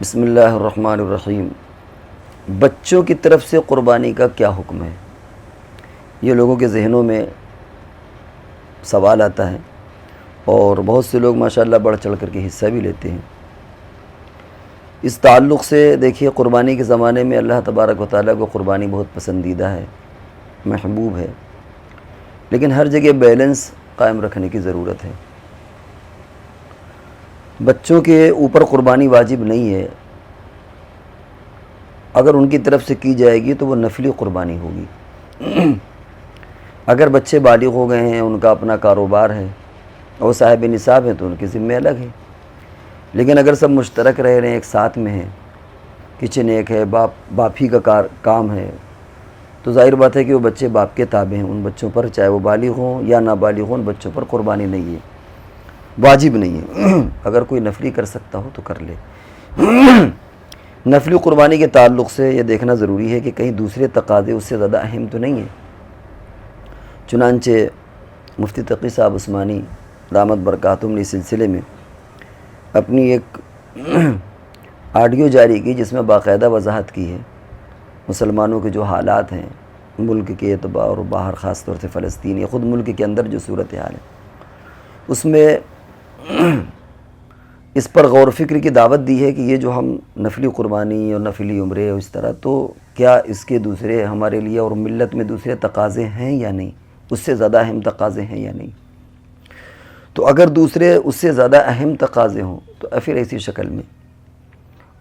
بسم اللہ الرحمن الرحیم۔ بچوں کی طرف سے قربانی کا کیا حکم ہے؟ یہ لوگوں کے ذہنوں میں سوال آتا ہے اور بہت سے لوگ ماشاءاللہ بڑھ چڑھ کر کے حصہ بھی لیتے ہیں۔ اس تعلق سے دیکھیے، قربانی کے زمانے میں اللہ تبارک و تعالیٰ کو قربانی بہت پسندیدہ ہے، محبوب ہے، لیکن ہر جگہ بیلنس قائم رکھنے کی ضرورت ہے۔ بچوں کے اوپر قربانی واجب نہیں ہے، اگر ان کی طرف سے کی جائے گی تو وہ نفلی قربانی ہوگی۔ اگر بچے بالغ ہو گئے ہیں، ان کا اپنا کاروبار ہے اور صاحب نصاب ہیں تو ان کے ذمے الگ ہے، لیکن اگر سب مشترک رہ رہے ہیں، ایک ساتھ میں ہیں، کچن ایک ہے، باپ ہی کا کام ہے، تو ظاہر بات ہے کہ وہ بچے باپ کے تابع ہیں۔ ان بچوں پر چاہے وہ بالغ ہوں یا نابالغ ہوں، ان بچوں پر قربانی نہیں ہے، واجب نہیں ہے۔ اگر کوئی نفلی کر سکتا ہو تو کر لے۔ نفلی قربانی کے تعلق سے یہ دیکھنا ضروری ہے کہ کہیں دوسرے تقاضے اس سے زیادہ اہم تو نہیں ہیں۔ چنانچہ مفتی تقی صاحب عثمانی دامت برکاتہم نے اس سلسلے میں اپنی ایک آڈیو جاری کی، جس میں باقاعدہ وضاحت کی ہے مسلمانوں کے جو حالات ہیں ملک کے اعتبار اور باہر، خاص طور سے فلسطین یا خود ملک کے اندر جو صورتحال ہے، اس میں اس پر غور و فکر کی دعوت دی ہے کہ یہ جو ہم نفلی قربانی اور نفلی عمرے اور اس طرح، تو کیا اس کے دوسرے ہمارے لیے اور ملت میں دوسرے تقاضے ہیں یا نہیں، اس سے زیادہ اہم تقاضے ہیں یا نہیں۔ تو اگر دوسرے اس سے زیادہ اہم تقاضے ہوں تو پھر ایسی شکل میں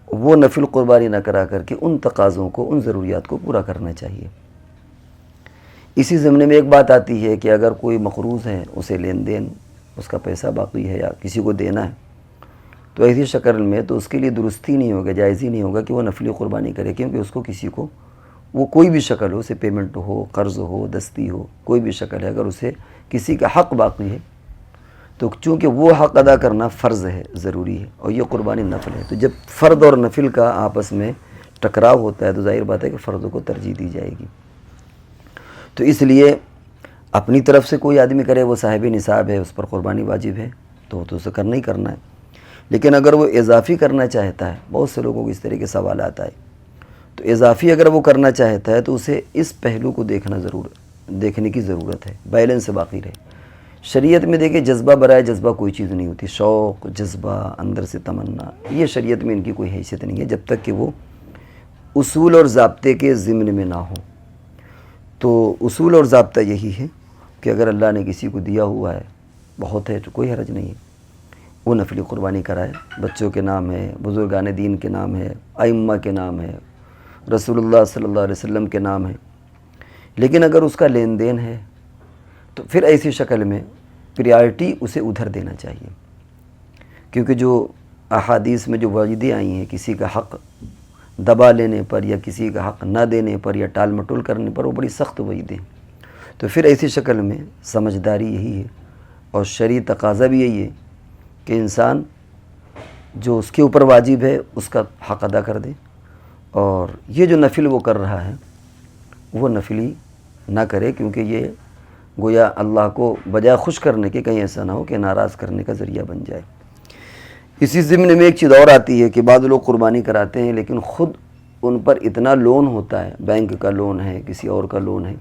وہ نفل قربانی نہ کرا کر کے ان تقاضوں کو، ان ضروریات کو پورا کرنا چاہیے۔ اسی ضمن میں ایک بات آتی ہے کہ اگر کوئی مقروض ہے، اسے لین دین، اس کا پیسہ باقی ہے یا کسی کو دینا ہے، تو ایسی شکل میں تو اس کے لیے درستی نہیں ہوگا، جائز ہی نہیں ہوگا کہ وہ نفلی قربانی کرے، کیونکہ اس کو کسی کو، وہ کوئی بھی شکل ہو، اسے پیمنٹ ہو، قرض ہو، دستی ہو، کوئی بھی شکل ہے، اگر اسے کسی کا حق باقی ہے تو چونکہ وہ حق ادا کرنا فرض ہے، ضروری ہے، اور یہ قربانی نفل ہے، تو جب فرض اور نفل کا آپس میں ٹکراؤ ہوتا ہے تو ظاہر بات ہے کہ فرض کو ترجیح دی جائے گی۔ تو اس لیے اپنی طرف سے کوئی آدمی کرے، وہ صاحب نصاب ہے، اس پر قربانی واجب ہے، تو اسے کرنا ہی کرنا ہے۔ لیکن اگر وہ اضافی کرنا چاہتا ہے، بہت سے لوگوں کو اس طرح کے سوالات آئے، تو اضافی اگر وہ کرنا چاہتا ہے تو اسے اس پہلو کو دیکھنے کی ضرورت ہے، بیلنس سے باقی رہے۔ شریعت میں دیکھیں، جذبہ برائے جذبہ کوئی چیز نہیں ہوتی، شوق، جذبہ، اندر سے تمنا، یہ شریعت میں ان کی کوئی حیثیت نہیں ہے جب تک کہ وہ اصول اور ضابطے کے ضمن میں نہ ہو۔ تو اصول اور ضابطہ یہی ہے کہ اگر اللہ نے کسی کو دیا ہوا ہے، بہت ہے، تو کوئی حرج نہیں ہے، وہ نفلی قربانی کرائے، بچوں کے نام ہے، بزرگان دین کے نام ہے، ائمہ کے نام ہے، رسول اللہ صلی اللہ علیہ وسلم کے نام ہے۔ لیکن اگر اس کا لین دین ہے تو پھر ایسی شکل میں پریارٹی اسے ادھر دینا چاہیے، کیونکہ جو احادیث میں جو وعیدیں آئی ہیں کسی کا حق دبا لینے پر یا کسی کا حق نہ دینے پر یا ٹال مٹول کرنے پر، وہ بڑی سخت وعیدیں ہیں۔ تو پھر ایسی شکل میں سمجھداری یہی ہے اور شرعی تقاضا بھی یہی ہے کہ انسان جو اس کے اوپر واجب ہے اس کا حق ادا کر دے، اور یہ جو نفل وہ کر رہا ہے وہ نفلی نہ کرے، کیونکہ یہ گویا اللہ کو بجائے خوش کرنے کے کہیں ایسا نہ ہو کہ ناراض کرنے کا ذریعہ بن جائے۔ اسی ضمن میں ایک چیز اور آتی ہے کہ بعض لوگ قربانی کراتے ہیں لیکن خود ان پر اتنا لون ہوتا ہے، بینک کا لون ہے، کسی اور کا لون ہے،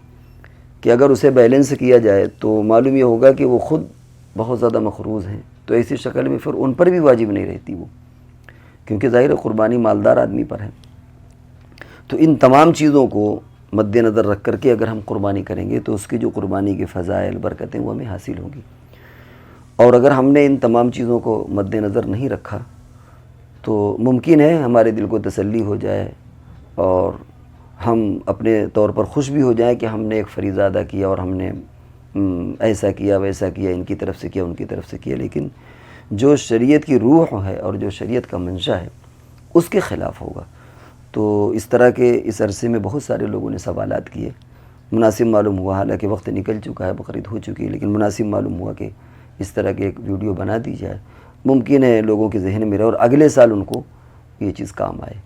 کہ اگر اسے بیلنس کیا جائے تو معلوم یہ ہوگا کہ وہ خود بہت زیادہ مقروض ہیں، تو ایسی شکل میں پھر ان پر بھی واجب نہیں رہتی وہ، کیونکہ ظاہر قربانی مالدار آدمی پر ہے۔ تو ان تمام چیزوں کو مد نظر رکھ کر کے اگر ہم قربانی کریں گے تو اس کی جو قربانی کے فضائل، برکتیں، وہ ہمیں حاصل ہوں گی۔ اور اگر ہم نے ان تمام چیزوں کو مد نظر نہیں رکھا تو ممکن ہے ہمارے دل کو تسلی ہو جائے اور ہم اپنے طور پر خوش بھی ہو جائیں کہ ہم نے ایک فریضہ ادا کیا اور ہم نے ایسا کیا، ویسا کیا، ان کی طرف سے کیا، ان کی طرف سے کیا، لیکن جو شریعت کی روح ہے اور جو شریعت کا منشا ہے اس کے خلاف ہوگا۔ تو اس طرح کے اس عرصے میں بہت سارے لوگوں نے سوالات کیے، مناسب معلوم ہوا، حالانکہ وقت نکل چکا ہے، بقرعید ہو چکی ہے، لیکن مناسب معلوم ہوا کہ اس طرح کے ایک ویڈیو بنا دی جائے، ممکن ہے لوگوں کے ذہن میں رہے اور اگلے سال ان کو یہ چیز کام آئے۔